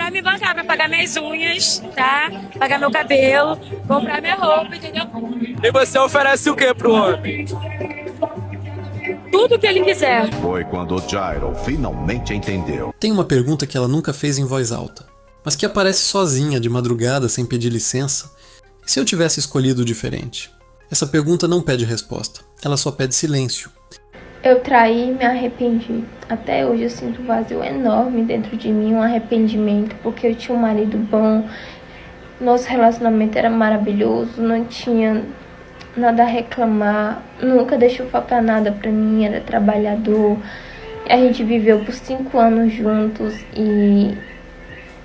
vai me bancar pra pagar minhas unhas, tá? Pagar meu cabelo, comprar minha roupa, entendeu? E você oferece o que pro homem? Tudo que ele quiser. Foi quando o Gyro finalmente entendeu. Tem uma pergunta que ela nunca fez em voz alta, mas que aparece sozinha de madrugada sem pedir licença. E se eu tivesse escolhido diferente? Essa pergunta não pede resposta, ela só pede silêncio. Eu traí e me arrependi. Até hoje eu sinto um vazio enorme dentro de mim, um arrependimento, porque eu tinha um marido bom, nosso relacionamento era maravilhoso, não tinha nada a reclamar, nunca deixou faltar nada pra mim, era trabalhador. A gente viveu por 5 anos juntos e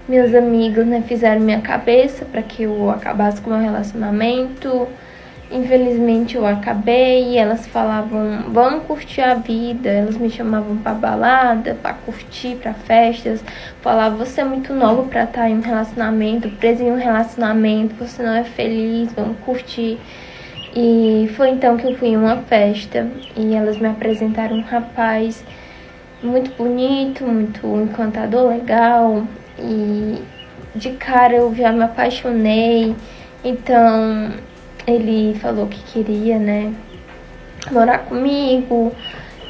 minhas amigas, né, fizeram minha cabeça para que eu acabasse com o meu relacionamento. Infelizmente eu acabei e elas falavam, vamos curtir a vida. Elas me chamavam pra balada, pra curtir, pra festas. Falavam, você é muito nova pra estar em um relacionamento, presa em um relacionamento, você não é feliz, vamos curtir. E foi então que eu fui em uma festa e elas me apresentaram um rapaz muito bonito, muito encantador, legal. E de cara eu já me apaixonei. Então ele falou que queria, né, morar comigo,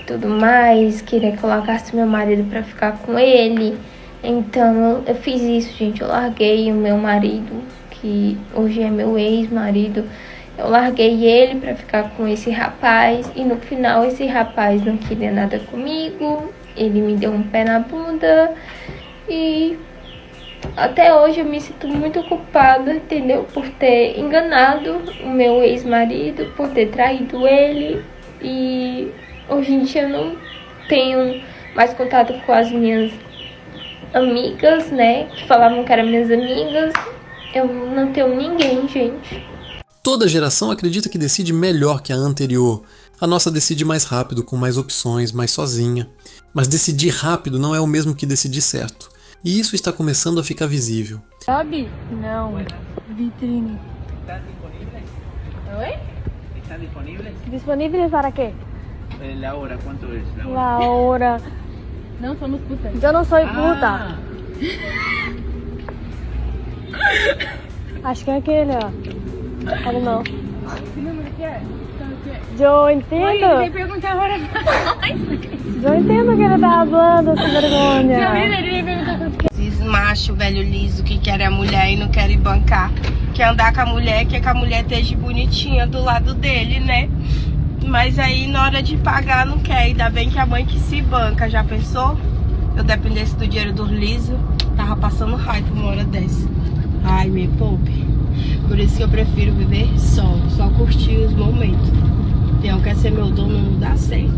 tudo mais, queria que eu largasse meu marido pra ficar com ele. Então eu fiz isso, gente. Eu larguei o meu marido, que hoje é meu ex-marido. Eu larguei ele pra ficar com esse rapaz e no final esse rapaz não queria nada comigo. Ele me deu um pé na bunda e até hoje eu me sinto muito culpada, entendeu? Por ter enganado o meu ex-marido, por ter traído ele. E hoje em dia eu não tenho mais contato com as minhas amigas, né? Que falavam que eram minhas amigas. Eu não tenho ninguém, gente. Toda geração acredita que decide melhor que a anterior. A nossa decide mais rápido, com mais opções, mais sozinha. Mas decidir rápido não é o mesmo que decidir certo. E isso está começando a ficar visível. Sabe? Não. Vitrine. ¿Están disponibles? Oi? ¿Están disponibles? Disponíveis para quê? La hora, ¿cuánto es la hora? La hora. Não somos putas. Eu não sou puta. Acho que é aquele, ó. Olha não. ¿Qué número que é? Eu entendo. Oye, me pregunté ahora. Eu entendo que ele tá falando, sem vergonha. Ele me perguntou quanto que é. Esses machos velho liso que querem a mulher e não querem bancar. Quer andar com a mulher, quer que a mulher esteja bonitinha do lado dele, né? Mas aí na hora de pagar não quer. Ainda bem que a mãe que se banca, já pensou? Eu dependesse do dinheiro dos lisos, tava passando raiva uma hora dessa. Ai, me poupe. Por isso que eu prefiro viver só curtir os momentos. Tem um quer ser meu dono, não dá certo.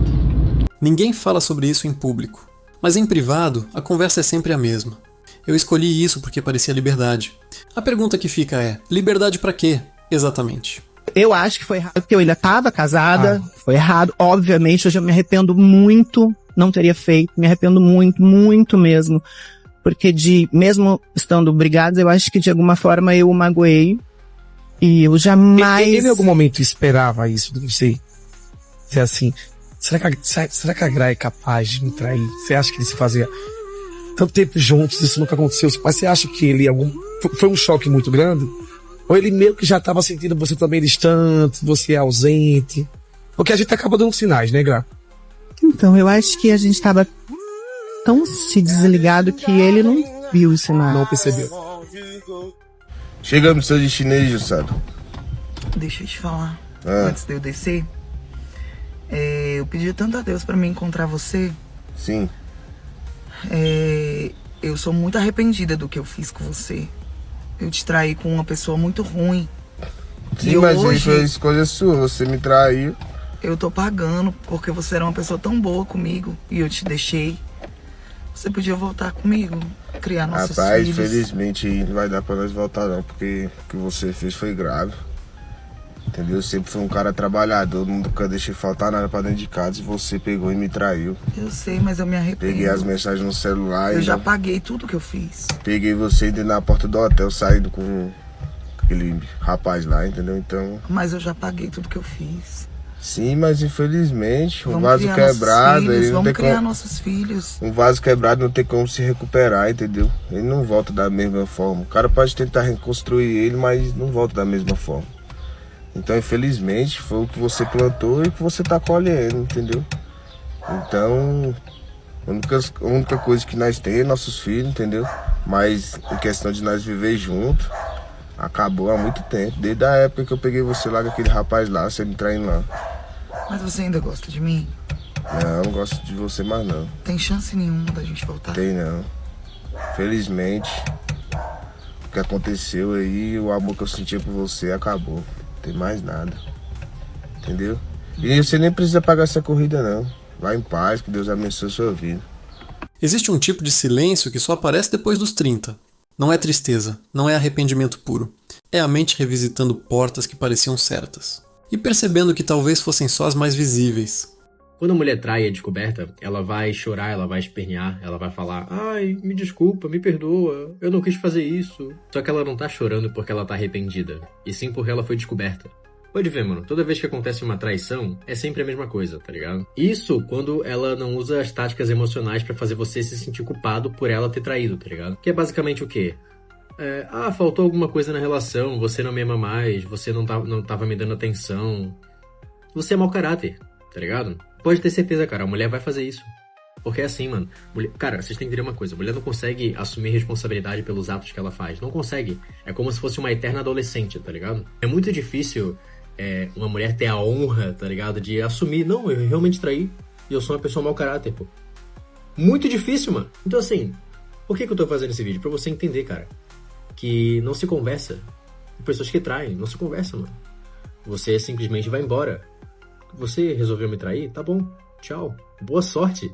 Ninguém fala sobre isso em público. Mas em privado, a conversa é sempre a mesma. Eu escolhi isso porque parecia liberdade. A pergunta que fica é, liberdade pra quê, exatamente? Eu acho que foi errado, porque eu ainda estava casada, foi errado. Obviamente, hoje eu me arrependo muito, não teria feito, me arrependo muito, muito mesmo. Porque mesmo estando brigados, eu acho que de alguma forma eu o magoei. E eu jamais... Ele em algum momento esperava isso de você? Dizer assim, será que a Gra é capaz de me trair? Você acha que ele se fazia tanto tempo juntos, isso nunca aconteceu? Mas você acha que ele foi um choque muito grande? Ou ele meio que já estava sentindo você também distante, você ausente? Porque a gente acaba dando sinais, né, Gra? Então, eu acho que a gente estava tão se desligado que ele não viu os sinais. Não percebeu. Chegamos no seu destino aí, Jussado. Deixa eu te falar, antes de eu descer, eu pedi tanto a Deus pra me encontrar você. Sim. Eu sou muito arrependida do que eu fiz com você. Eu te traí com uma pessoa muito ruim. Sim, mas hoje foi a escolha sua, você me traiu. Eu tô pagando, porque você era uma pessoa tão boa comigo e eu te deixei. Você podia voltar comigo, criar nossos filhos. Rapaz, infelizmente não vai dar pra nós voltar não, porque o que você fez foi grave. Entendeu? Eu sempre fui um cara trabalhador, nunca deixei faltar nada pra dentro de casa e você pegou e me traiu. Eu sei, mas eu me arrependo. Peguei as mensagens no celular eu já paguei tudo que eu fiz. Peguei você indo na porta do hotel, saindo com aquele rapaz lá, entendeu? Então... Mas eu já paguei tudo que eu fiz. Sim, mas infelizmente, um Vamos vaso criar nossos quebrado, filhos, ele não vamos tem criar como... nossos filhos. Um vaso quebrado não tem como se recuperar, entendeu? Ele não volta da mesma forma. O cara pode tentar reconstruir ele, mas não volta da mesma forma. Então, infelizmente, foi o que você plantou e o que você tá colhendo, entendeu? Então, a única coisa que nós temos é nossos filhos, entendeu? Mas em questão de nós viver junto, acabou há muito tempo. Desde a época que eu peguei você lá com aquele rapaz lá, você me traindo lá. Mas você ainda gosta de mim? Não gosto de você mais não. Tem chance nenhuma da gente voltar? Tem não. Felizmente, o que aconteceu aí, o amor que eu sentia por você acabou. Não tem mais nada. Entendeu? E você nem precisa pagar essa corrida não. Vai em paz, que Deus abençoe a sua vida. Existe um tipo de silêncio que só aparece depois dos 30. Não é tristeza, não é arrependimento puro. É a mente revisitando portas que pareciam certas. E percebendo que talvez fossem só as mais visíveis. Quando a mulher trai e é descoberta, ela vai chorar, ela vai espernear, ela vai falar: ai, me desculpa, me perdoa, eu não quis fazer isso. Só que ela não tá chorando porque ela tá arrependida, e sim porque ela foi descoberta. Pode ver, mano, toda vez que acontece uma traição, é sempre a mesma coisa, tá ligado? Isso quando ela não usa as táticas emocionais pra fazer você se sentir culpado por ela ter traído, tá ligado? Que é basicamente o quê? Faltou alguma coisa na relação, você não me ama mais, você não tava me dando atenção. Você é mau caráter, tá ligado? Pode ter certeza, cara, a mulher vai fazer isso. Porque é assim, mano. Cara, vocês têm que entender uma coisa. A mulher não consegue assumir responsabilidade pelos atos que ela faz. Não consegue. É como se fosse uma eterna adolescente, tá ligado? É muito difícil uma mulher ter a honra, tá ligado? De assumir, não, eu realmente traí. E eu sou uma pessoa mau caráter, pô. Muito difícil, mano. Então assim, por que eu tô fazendo esse vídeo? Pra você entender, cara, que não se conversa com pessoas que traem. Não se conversa, mano. Você simplesmente vai embora. Você resolveu me trair? Tá bom. Tchau. Boa sorte.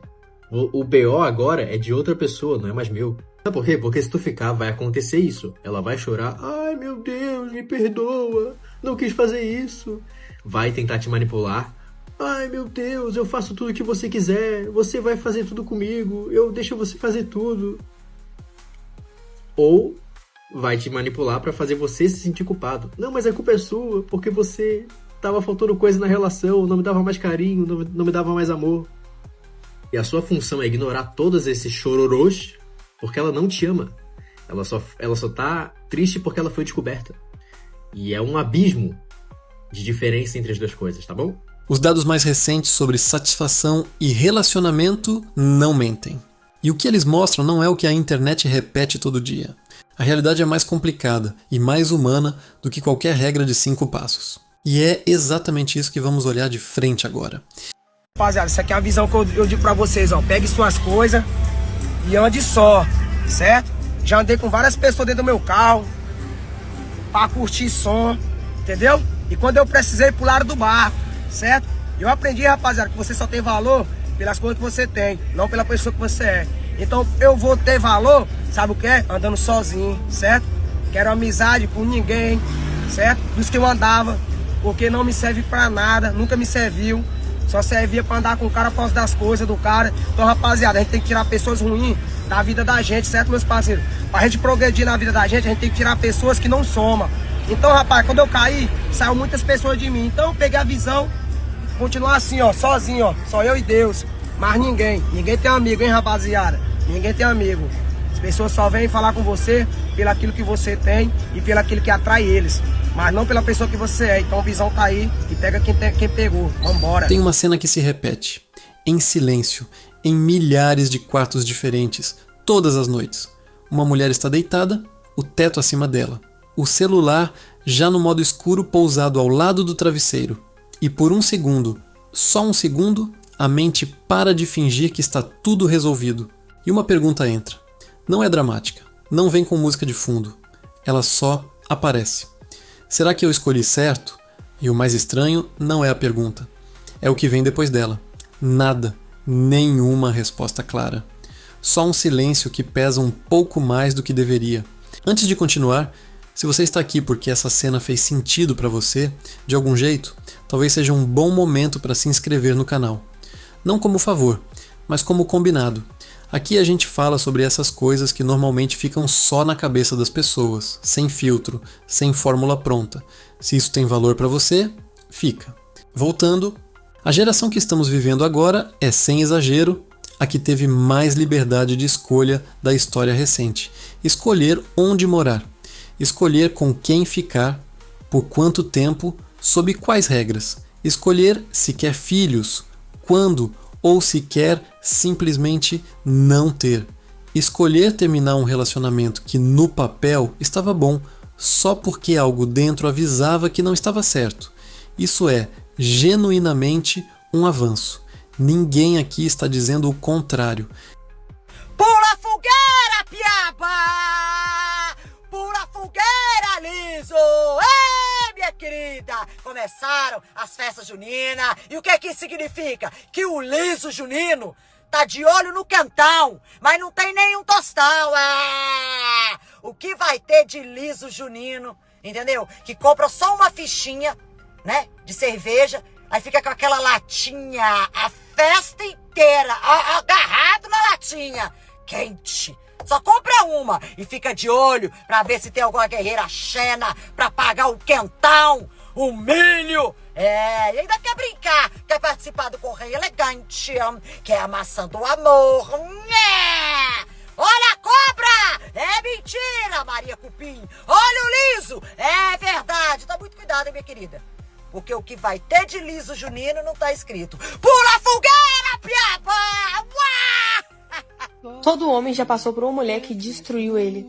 O BO agora é de outra pessoa, não é mais meu. Sabe por quê? Porque se tu ficar, vai acontecer isso. Ela vai chorar. Ai, meu Deus, me perdoa. Não quis fazer isso. Vai tentar te manipular. Ai, meu Deus, eu faço tudo o que você quiser. Você vai fazer tudo comigo. Eu deixo você fazer tudo. Ou vai te manipular pra fazer você se sentir culpado. Não, mas a culpa é sua, porque você tava faltando coisa na relação, não me dava mais carinho, não me dava mais amor. E a sua função é ignorar todos esses chororôs, porque ela não te ama. Ela só tá triste porque ela foi descoberta. E é um abismo de diferença entre as duas coisas, tá bom? Os dados mais recentes sobre satisfação e relacionamento não mentem. E o que eles mostram não é o que a internet repete todo dia. A realidade é mais complicada e mais humana do que qualquer regra de 5 passos. E é exatamente isso que vamos olhar de frente agora. Rapaziada, isso aqui é a visão que eu digo pra vocês, ó. Pegue suas coisas e ande só, certo? Já andei com várias pessoas dentro do meu carro pra curtir som, entendeu? E quando eu precisei, pularam do barco, certo? Eu aprendi, rapaziada, que você só tem valor pelas coisas que você tem, não pela pessoa que você é. Então eu vou ter valor, sabe o que é? Andando sozinho, certo? Quero amizade com ninguém, certo? Dos que eu andava, porque não me serve pra nada, nunca me serviu. Só servia pra andar com o cara por causa das coisas do cara. Então, rapaziada, a gente tem que tirar pessoas ruins da vida da gente, certo, meus parceiros? Pra gente progredir na vida da gente, a gente tem que tirar pessoas que não somam. Então, rapaz, quando eu caí, saiu muitas pessoas de mim. Então, eu peguei a visão, continuar assim, ó, sozinho, ó. Só eu e Deus. Mas ninguém. Ninguém tem amigo, hein, rapaziada? Ninguém tem amigo. As pessoas só vêm falar com você pelo aquilo que você tem e pelo aquilo que atrai eles. Mas não pela pessoa que você é. Então a visão tá aí e pega quem pegou. Vambora. Tem uma cena que se repete. Em silêncio. Em milhares de quartos diferentes. Todas as noites. Uma mulher está deitada, o teto acima dela. O celular já no modo escuro pousado ao lado do travesseiro. E por um segundo, só um segundo, a mente para de fingir que está tudo resolvido. E uma pergunta entra. Não é dramática. Não vem com música de fundo. Ela só aparece. Será que eu escolhi certo? E o mais estranho não é a pergunta. É o que vem depois dela. Nada. Nenhuma resposta clara. Só um silêncio que pesa um pouco mais do que deveria. Antes de continuar, se você está aqui porque essa cena fez sentido para você, de algum jeito, talvez seja um bom momento para se inscrever no canal. Não como favor, mas como combinado. Aqui a gente fala sobre essas coisas que normalmente ficam só na cabeça das pessoas, sem filtro, sem fórmula pronta. Se isso tem valor para você, fica. Voltando, a geração que estamos vivendo agora é, sem exagero, a que teve mais liberdade de escolha da história recente. Escolher onde morar, escolher com quem ficar, por quanto tempo, sob quais regras, escolher se quer filhos, quando ou se quer simplesmente não ter. Escolher terminar um relacionamento que no papel estava bom, só porque algo dentro avisava que não estava certo. Isso é genuinamente um avanço. Ninguém aqui está dizendo o contrário. Pula fogueira, piaba! Pula fogueira, liso! Ei, minha querida! Começaram as festas juninas. E o que é que isso significa? Que o liso junino tá de olho no quentão, mas não tem nenhum tostão. O que vai ter de liso junino, entendeu? Que compra só uma fichinha, né, de cerveja, aí fica com aquela latinha a festa inteira, agarrado na latinha, quente. Só compra uma e fica de olho pra ver se tem alguma guerreira xena pra pagar o quentão, o milho. E ainda quer brincar, quer participar do Correio Elegante, que é a maçã do amor. Olha a cobra! É mentira, Maria Cupim. Olha o liso! É verdade. Tá muito cuidado, hein, minha querida. Porque o que vai ter de liso junino não tá escrito. Pula fogueira, piaba! Todo homem já passou por uma mulher que destruiu ele.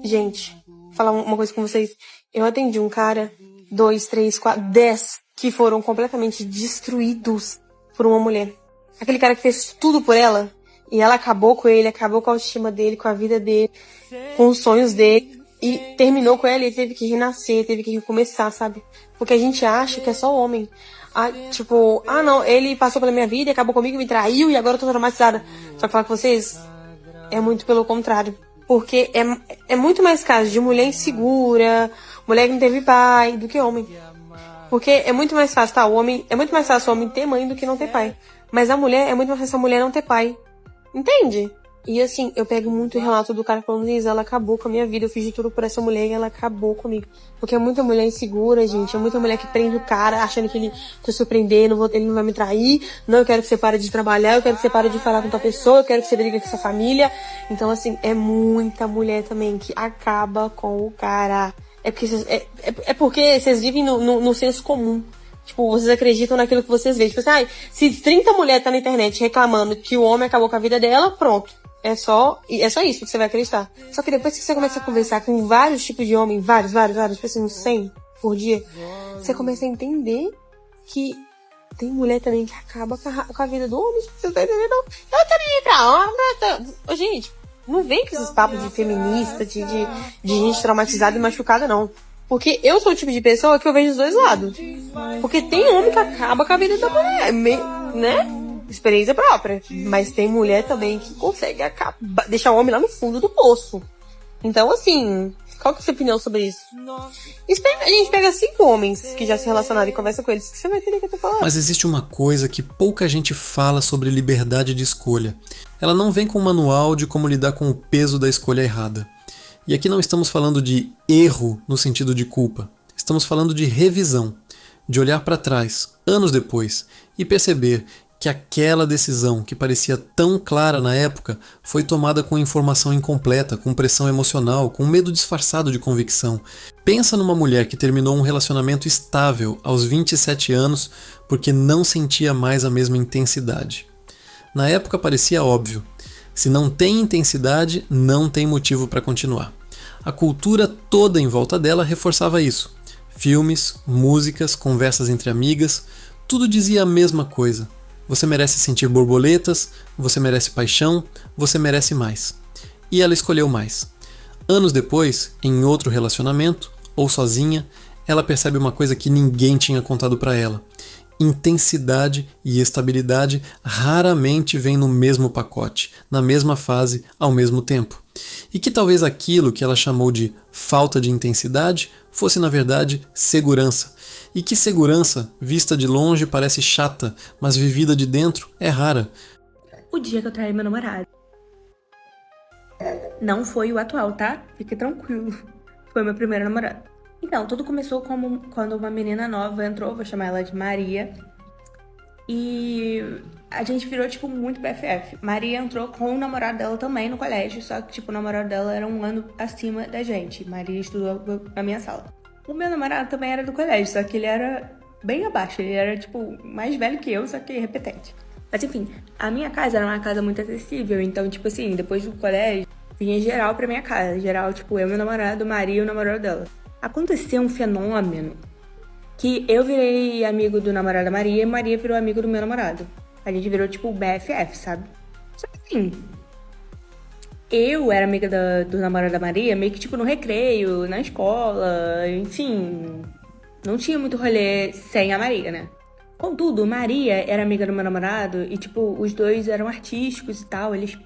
Gente, vou falar uma coisa com vocês. Eu atendi um cara, 2, 3, 4, 10 que foram completamente destruídos por uma mulher. Aquele cara que fez tudo por ela e ela acabou com ele, acabou com a autoestima dele, com a vida dele, com os sonhos dele e terminou com ela e teve que renascer, teve que recomeçar, sabe? Porque a gente acha que é só homem. Não, ele passou pela minha vida, acabou comigo, me traiu e agora eu tô traumatizada. Só que falar com vocês, é muito pelo contrário. Porque é muito mais caso de mulher insegura, mulher que não teve pai, do que homem. Porque é muito mais fácil, tá? É muito mais fácil o homem ter mãe do que não ter pai. Mas a mulher, é muito mais fácil a mulher não ter pai. Entende? E assim, eu pego muito o relato do cara falando, Liz, ela acabou com a minha vida, eu fiz de tudo por essa mulher e ela acabou comigo. Porque é muita mulher insegura, gente, é muita mulher que prende o cara, achando que ele te surpreender, ele não vai me trair, não, eu quero que você pare de trabalhar, eu quero que você pare de falar com tua pessoa, eu quero que você brigue com sua família. Então assim, é muita mulher também que acaba com o cara. Porque vocês vivem no senso comum. Tipo, vocês acreditam naquilo que vocês veem. Tipo assim, se 30 mulheres tá na internet reclamando que o homem acabou com a vida dela, pronto. É só isso que você vai acreditar. Só que depois que você começa a conversar com vários tipos de homem, vários, tipo assim, uns 100 por dia, você começa a entender que tem mulher também que acaba com a vida do homem. Você tá entendendo? Eu também pra homem. Gente, não vem com esses papos de feminista, de gente traumatizada e machucada, não. Porque eu sou o tipo de pessoa que eu vejo os dois lados. Porque tem homem que acaba com a vida da mulher, né? Experiência própria. Mas tem mulher também que consegue deixar o homem lá no fundo do poço. Então, assim, qual que é a sua opinião sobre isso? A gente pega 5 homens que já se relacionaram e conversa com eles, que você vai entender o que eu tô falando. Mas existe uma coisa que pouca gente fala sobre liberdade de escolha. Ela não vem com um manual de como lidar com o peso da escolha errada. E aqui não estamos falando de erro no sentido de culpa. Estamos falando de revisão, de olhar para trás, anos depois, e perceber que aquela decisão que parecia tão clara na época foi tomada com informação incompleta, com pressão emocional, com medo disfarçado de convicção. Pensa numa mulher que terminou um relacionamento estável aos 27 anos porque não sentia mais a mesma intensidade. Na época parecia óbvio. Se não tem intensidade, não tem motivo para continuar. A cultura toda em volta dela reforçava isso. Filmes, músicas, conversas entre amigas, tudo dizia a mesma coisa. Você merece sentir borboletas, você merece paixão, você merece mais. E ela escolheu mais. Anos depois, em outro relacionamento, ou sozinha, ela percebe uma coisa que ninguém tinha contado para ela. Intensidade e estabilidade raramente vêm no mesmo pacote, na mesma fase, ao mesmo tempo. E que talvez aquilo que ela chamou de falta de intensidade fosse, na verdade, segurança. E que segurança, vista de longe, parece chata, mas vivida de dentro é rara. O dia que eu traí meu namorado. Não foi o atual, tá? Fique tranquilo. Foi meu primeiro namorado. Então, tudo começou quando uma menina nova entrou, vou chamar ela de Maria. E a gente virou, tipo, muito BFF. Maria entrou com o namorado dela também no colégio, só que, tipo, o namorado dela era um ano acima da gente. Maria estudou na minha sala. O meu namorado também era do colégio, só que ele era bem abaixo. Ele era, tipo, mais velho que eu, só que repetente. Mas, enfim, a minha casa era uma casa muito acessível. Então, tipo assim, depois do colégio, vinha geral pra minha casa. Geral, tipo, eu, meu namorado, Maria e o namorado dela. Aconteceu um fenômeno que eu virei amigo do namorado da Maria e Maria virou amigo do meu namorado. A gente virou, tipo, BFF, sabe? Só que assim, eu era amiga do namorado da Maria meio que, tipo, no recreio, na escola, enfim. Não tinha muito rolê sem a Maria, né? Contudo, Maria era amiga do meu namorado e, tipo, os dois eram artísticos e tal. Eles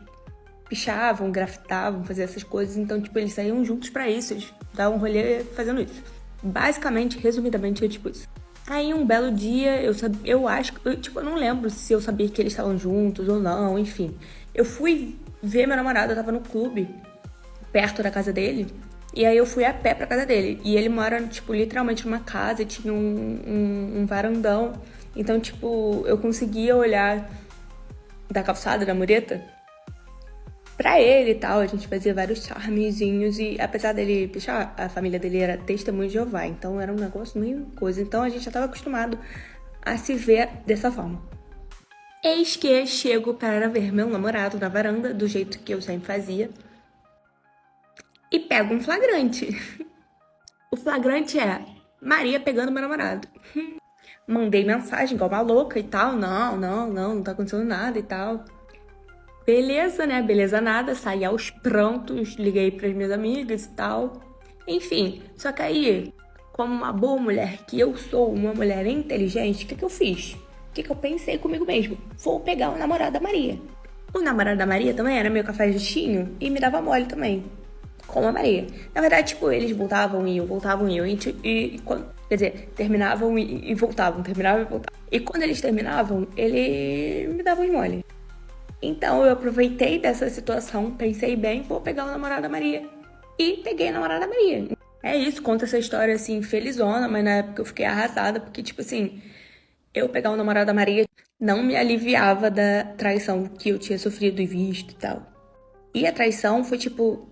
pichavam, grafitavam, faziam essas coisas. Então, tipo, eles saíam juntos pra isso. Eles davam um rolê fazendo isso. Basicamente, resumidamente, é tipo isso. Aí, um belo dia, eu acho... eu não lembro se eu sabia que eles estavam juntos ou não, enfim. Eu fui ver meu namorado, eu tava no clube, perto da casa dele. E aí, eu fui a pé pra casa dele. E ele mora, tipo, literalmente numa casa e tinha um varandão. Então, tipo, eu conseguia olhar da calçada, da mureta, pra ele e tal. A gente fazia vários charmezinhos e apesar dele pichar, a família dele era testemunha de Jeová, então era um negócio meio coisa. Então a gente já estava acostumado a se ver dessa forma. Eis que chego para ver meu namorado na varanda, do jeito que eu sempre fazia, e pego um flagrante. O flagrante é Maria pegando meu namorado. Mandei mensagem igual uma louca e tal, não tá acontecendo nada e tal. Beleza, né? Beleza nada, saí aos prantos, liguei pras minhas amigas e tal. Enfim, só que aí, como uma boa mulher que eu sou, uma mulher inteligente, o que eu fiz? O que eu pensei comigo mesmo? Vou pegar o namorado da Maria. O namorado da Maria também era meu cafajestinho e me dava mole também, com a Maria. Na verdade, tipo, eles voltavam e iam, quer dizer, terminavam e voltavam, terminavam e voltavam. E quando eles terminavam, ele me dava um mole. Então eu aproveitei dessa situação, pensei bem, vou pegar o namorado da Maria. E peguei o namorado da Maria. É isso, conta essa história assim, felizona, mas na época eu fiquei arrasada, porque tipo assim, eu pegar o namorado da Maria não me aliviava da traição que eu tinha sofrido e visto e tal. E a traição foi tipo,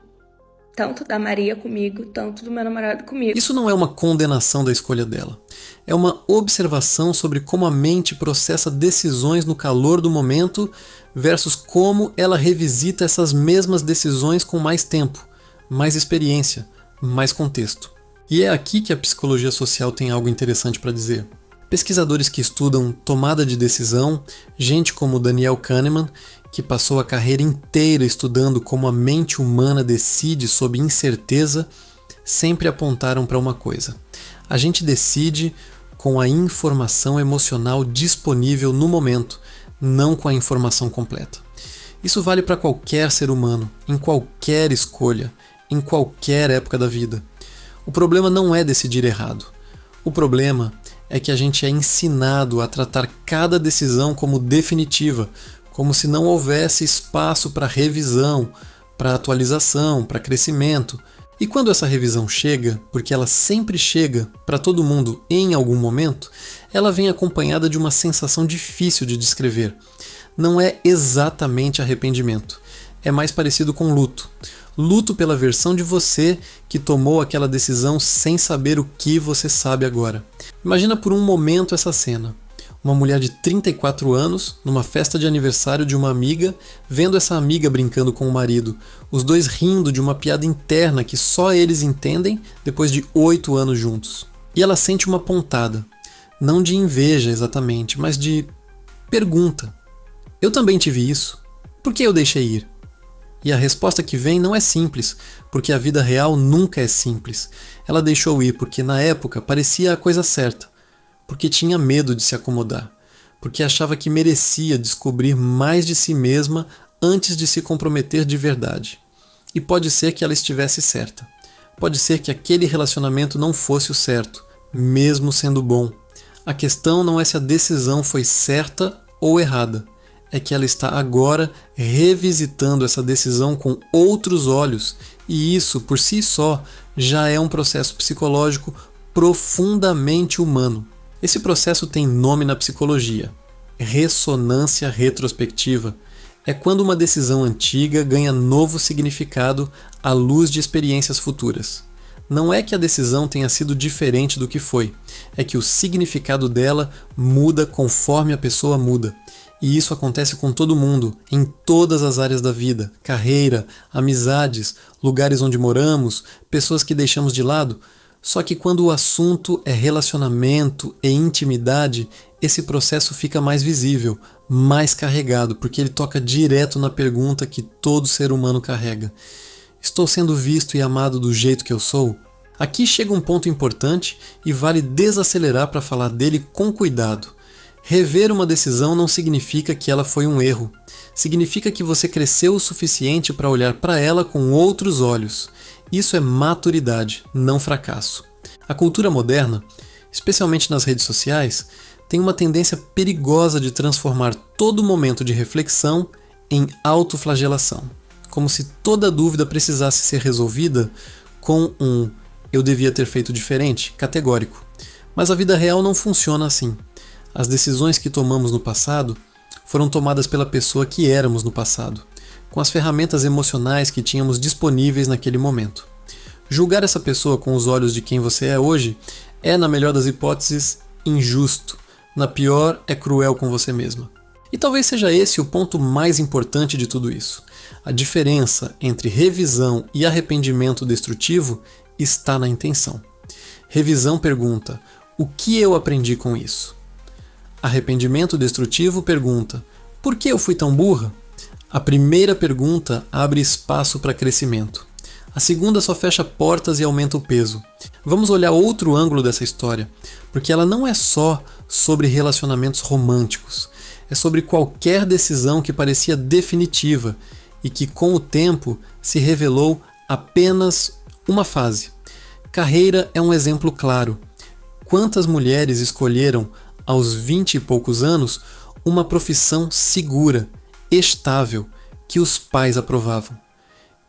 tanto da Maria comigo, tanto do meu namorado comigo. Isso não é uma condenação da escolha dela. É uma observação sobre como a mente processa decisões no calor do momento versus como ela revisita essas mesmas decisões com mais tempo, mais experiência, mais contexto. E é aqui que a psicologia social tem algo interessante para dizer. Pesquisadores que estudam tomada de decisão, gente como Daniel Kahneman, que passou a carreira inteira estudando como a mente humana decide sob incerteza, sempre apontaram para uma coisa. A gente decide com a informação emocional disponível no momento, não com a informação completa. Isso vale para qualquer ser humano, em qualquer escolha, em qualquer época da vida. O problema não é decidir errado. O problema é que a gente é ensinado a tratar cada decisão como definitiva, como se não houvesse espaço para revisão, para atualização, para crescimento. E quando essa revisão chega, porque ela sempre chega para todo mundo em algum momento, ela vem acompanhada de uma sensação difícil de descrever. Não é exatamente arrependimento, é mais parecido com luto. Luto pela versão de você que tomou aquela decisão sem saber o que você sabe agora. Imagina por um momento essa cena. Uma mulher de 34 anos, numa festa de aniversário de uma amiga, vendo essa amiga brincando com o marido, os dois rindo de uma piada interna que só eles entendem depois de 8 anos juntos. E ela sente uma pontada, não de inveja exatamente, mas de pergunta. Eu também tive isso. Por que eu deixei ir? E a resposta que vem não é simples, porque a vida real nunca é simples. Ela deixou ir porque na época parecia a coisa certa, porque tinha medo de se acomodar, porque achava que merecia descobrir mais de si mesma antes de se comprometer de verdade. E pode ser que ela estivesse certa. Pode ser que aquele relacionamento não fosse o certo, mesmo sendo bom. A questão não é se a decisão foi certa ou errada. É que ela está agora revisitando essa decisão com outros olhos E isso, por si só, já é um processo psicológico profundamente humano. Esse processo tem nome na psicologia: ressonância retrospectiva. É quando uma decisão antiga ganha novo significado à luz de experiências futuras. Não é que a decisão tenha sido diferente do que foi, é que o significado dela muda conforme a pessoa muda. E isso acontece com todo mundo, em todas as áreas da vida: carreira, amizades, lugares onde moramos, pessoas que deixamos de lado. Só que quando o assunto é relacionamento e intimidade, esse processo fica mais visível, mais carregado, porque ele toca direto na pergunta que todo ser humano carrega: estou sendo visto e amado do jeito que eu sou? Aqui chega um ponto importante e vale desacelerar para falar dele com cuidado. Rever uma decisão não significa que ela foi um erro. Significa que você cresceu o suficiente para olhar para ela com outros olhos. Isso é maturidade, não fracasso. A cultura moderna, especialmente nas redes sociais, tem uma tendência perigosa de transformar todo momento de reflexão em autoflagelação, como se toda dúvida precisasse ser resolvida com um "eu devia ter feito diferente" categórico. Mas a vida real não funciona assim. As decisões que tomamos no passado foram tomadas pela pessoa que éramos no passado, com as ferramentas emocionais que tínhamos disponíveis naquele momento. Julgar essa pessoa com os olhos de quem você é hoje é, na melhor das hipóteses, injusto. Na pior, é cruel com você mesma. E talvez seja esse o ponto mais importante de tudo isso. A diferença entre revisão e arrependimento destrutivo está na intenção. Revisão pergunta: o que eu aprendi com isso? Arrependimento destrutivo pergunta: por que eu fui tão burra? A primeira pergunta abre espaço para crescimento. A segunda só fecha portas e aumenta o peso. Vamos olhar outro ângulo dessa história, porque ela não é só sobre relacionamentos românticos. É sobre qualquer decisão que parecia definitiva e que, com o tempo, se revelou apenas uma fase. Carreira é um exemplo claro. Quantas mulheres escolheram, aos 20 e poucos anos, uma profissão segura, estável, que os pais aprovavam?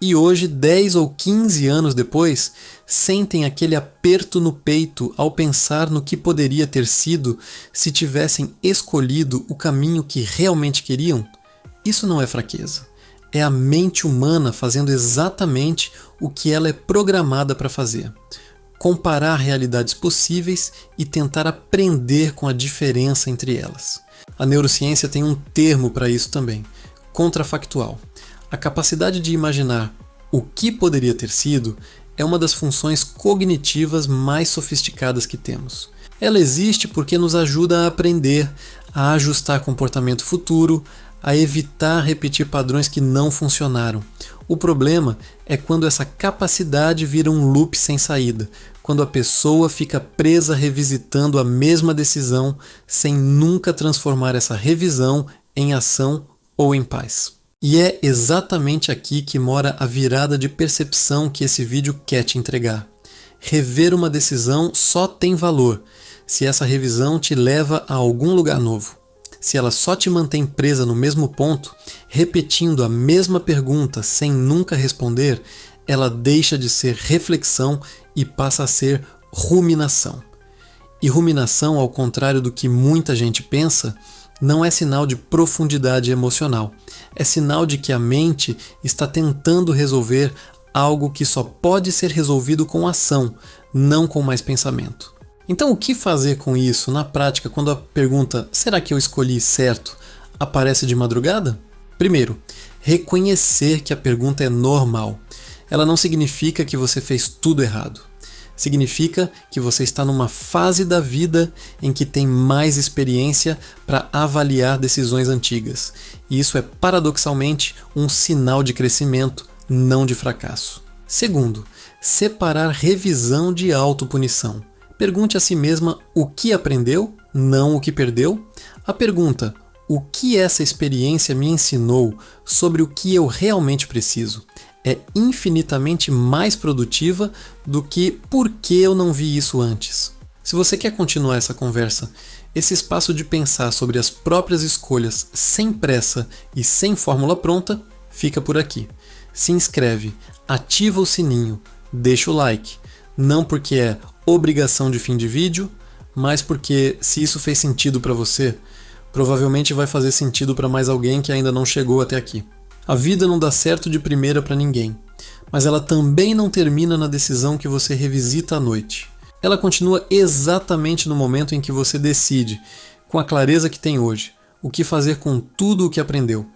E hoje, 10 ou 15 anos depois, sentem aquele aperto no peito ao pensar no que poderia ter sido se tivessem escolhido o caminho que realmente queriam? Isso não é fraqueza. É a mente humana fazendo exatamente o que ela é programada para fazer: comparar realidades possíveis e tentar aprender com a diferença entre elas. A neurociência tem um termo para isso também: contrafactual. A capacidade de imaginar o que poderia ter sido é uma das funções cognitivas mais sofisticadas que temos. Ela existe porque nos ajuda a aprender, a ajustar comportamento futuro, a evitar repetir padrões que não funcionaram. O problema é quando essa capacidade vira um loop sem saída, quando a pessoa fica presa revisitando a mesma decisão sem nunca transformar essa revisão em ação ou em paz. E é exatamente aqui que mora a virada de percepção que esse vídeo quer te entregar. Rever uma decisão só tem valor se essa revisão te leva a algum lugar novo. Se ela só te mantém presa no mesmo ponto, repetindo a mesma pergunta sem nunca responder, ela deixa de ser reflexão e passa a ser ruminação. E ruminação, ao contrário do que muita gente pensa, não é sinal de profundidade emocional. É sinal de que a mente está tentando resolver algo que só pode ser resolvido com ação, não com mais pensamento. Então, o que fazer com isso na prática quando a pergunta "será que eu escolhi certo?" aparece de madrugada? Primeiro, reconhecer que a pergunta é normal. Ela não significa que você fez tudo errado. Significa que você está numa fase da vida em que tem mais experiência para avaliar decisões antigas. E isso é, paradoxalmente, um sinal de crescimento, não de fracasso. Segundo, separar revisão de autopunição. Pergunte a si mesma o que aprendeu, não o que perdeu. A pergunta "o que essa experiência me ensinou sobre o que eu realmente preciso?" é infinitamente mais produtiva do que "por que eu não vi isso antes?" Se você quer continuar essa conversa, esse espaço de pensar sobre as próprias escolhas sem pressa e sem fórmula pronta, fica por aqui. se inscreve, ativa o sininho, deixa o like. Não porque é obrigação de fim de vídeo, mas porque se isso fez sentido para você, provavelmente vai fazer sentido para mais alguém que ainda não chegou até aqui. A vida não dá certo de primeira para ninguém, mas ela também não termina na decisão que você revisita à noite. Ela continua exatamente no momento em que você decide, com a clareza que tem hoje, o que fazer com tudo o que aprendeu.